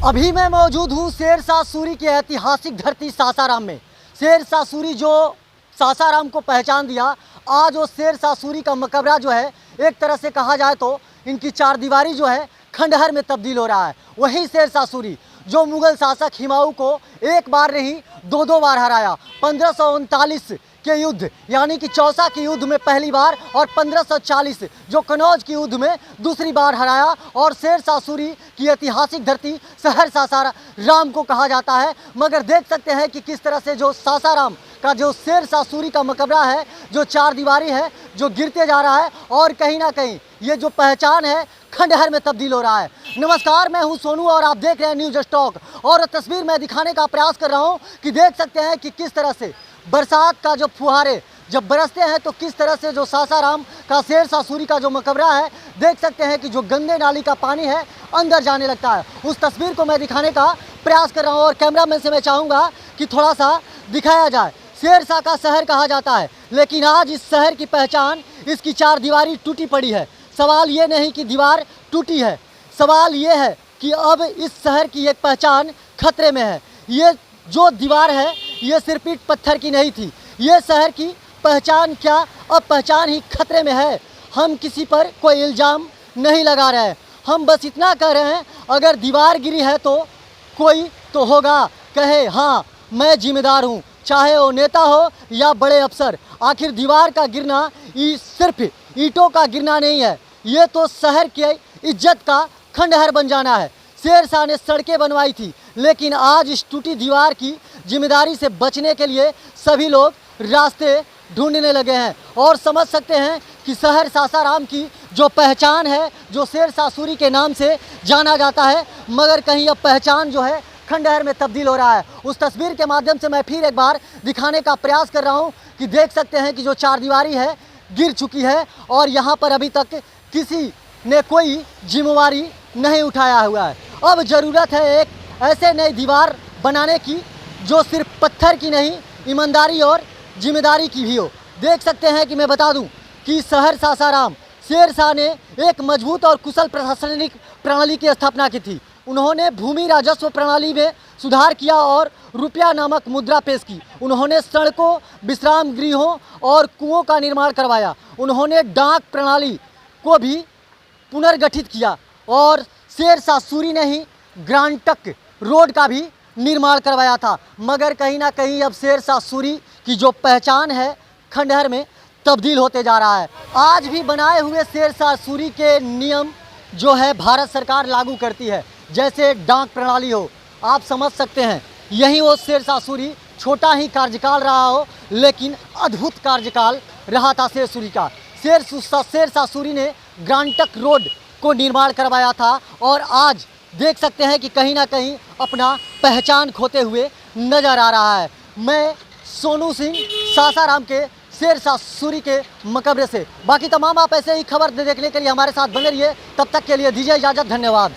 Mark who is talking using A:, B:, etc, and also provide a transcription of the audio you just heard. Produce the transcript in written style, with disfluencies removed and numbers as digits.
A: अभी मैं मौजूद हूँ शेरशाह सूरी की ऐतिहासिक धरती सासाराम में। शेरशाह सूरी जो सासाराम को पहचान दिया, आज वो शेरशाह सूरी का मकबरा जो है एक तरह से कहा जाए तो इनकी चारदीवारी जो है खंडहर में तब्दील हो रहा है। वही शेरशाह सूरी जो मुगल शासक हुमायूं को एक बार नहीं दो बार हराया। 1539 के युद्ध यानी कि चौसा के युद्ध में पहली बार और 1540 जो कनौज के युद्ध में दूसरी बार हराया। और शेरशाह सूरी की ऐतिहासिक धरती शहर सासाराम को कहा जाता है। मगर देख सकते हैं कि किस तरह से जो सासाराम का जो शेरशाह सूरी का मकबरा है, जो चारदीवारी है, जो गिरते जा रहा है और कहीं ना कहीं ये जो पहचान है खंडहर में तब्दील हो रहा है। नमस्कार, मैं हूं सोनू और आप देख रहे हैं न्यूज स्टॉक। और तस्वीर मैं दिखाने का प्रयास कर रहा हूं कि देख सकते हैं कि किस तरह से बरसात का जो फुहारे जब बरसते हैं तो किस तरह से जो सासाराम का शेरशाह सूरी का जो मकबरा है, देख सकते हैं कि जो गंदे नाली का पानी है अंदर जाने लगता है। उस तस्वीर को मैं दिखाने का प्रयास कर रहा हूँ और कैमरामैन से मैं चाहूँगा कि थोड़ा सा दिखाया जाए। शेरशाह का शहर कहा जाता है, लेकिन आज इस शहर की पहचान इसकी चारदीवारी टूटी पड़ी है। सवाल ये नहीं कि दीवार टूटी है, सवाल ये है कि अब इस शहर की एक पहचान खतरे में है। ये जो दीवार है ये सिर्फ ईंट पत्थर की नहीं थी, ये शहर की पहचान क्या अब पहचान ही खतरे में है। हम किसी पर कोई इल्ज़ाम नहीं लगा रहे हैं, हम बस इतना कह रहे हैं अगर दीवार गिरी है तो कोई तो होगा कहे हाँ मैं जिम्मेदार हूँ, चाहे वो नेता हो या बड़े अफसर। आखिर दीवार का गिरना सिर्फ ईंटों का गिरना नहीं है, ये तो शहर की इज्जत का खंडहर बन जाना है। शेरशाह ने सड़कें बनवाई थी, लेकिन आज इस टूटी दीवार की जिम्मेदारी से बचने के लिए सभी लोग रास्ते ढूंढने लगे हैं। और समझ सकते हैं कि शहर सासाराम की जो पहचान है, जो शेरशाह सूरी के नाम से जाना जाता है, मगर कहीं अब पहचान जो है खंडहर में तब्दील हो रहा है। उस तस्वीर के माध्यम से मैं फिर एक बार दिखाने का प्रयास कर रहा हूं कि देख सकते हैं कि जो चारदीवारी है गिर चुकी है और यहां पर अभी तक किसी ने कोई जिम्मेवारी नहीं उठाया हुआ है। अब ज़रूरत है एक ऐसे नई दीवार बनाने की जो सिर्फ पत्थर की नहीं, ईमानदारी और जिम्मेदारी की भी हो। देख सकते हैं कि मैं बता दूं कि शहर सासाराम शेरशाह ने एक मजबूत और कुशल प्रशासनिक प्रणाली की स्थापना की थी। उन्होंने भूमि राजस्व प्रणाली में सुधार किया और रुपया नामक मुद्रा पेश की। उन्होंने सड़कों, विश्राम गृहों और कुओं का निर्माण करवाया। उन्होंने डाक प्रणाली को भी पुनर्गठित किया और शेरशाह सूरी ने ही ग्रांटक रोड का भी निर्माण करवाया था। मगर कहीं ना कहीं अब शेरशाह सूरी की जो पहचान है खंडहर में तब्दील होते जा रहा है। आज भी बनाए हुए शेरशाह सूरी के नियम जो है भारत सरकार लागू करती है, जैसे डाक प्रणाली हो। आप समझ सकते हैं यही वो शेरशाह सूरी, छोटा ही कार्यकाल रहा हो लेकिन अद्भुत कार्यकाल रहा था शेरशाह सूरी का। शेरशाह सूरी ने ग्रांटक रोड को निर्माण करवाया था और आज देख सकते हैं कि कहीं ना कहीं अपना पहचान खोते हुए नजर आ रहा है। मैं सोनू सिंह सासाराम के शेरशाह सूरी के मकबरे से। बाकी तमाम आप ऐसे ही खबर देखने के लिए हमारे साथ बने रहिए। तब तक के लिए दीजिए इजाज़त, धन्यवाद।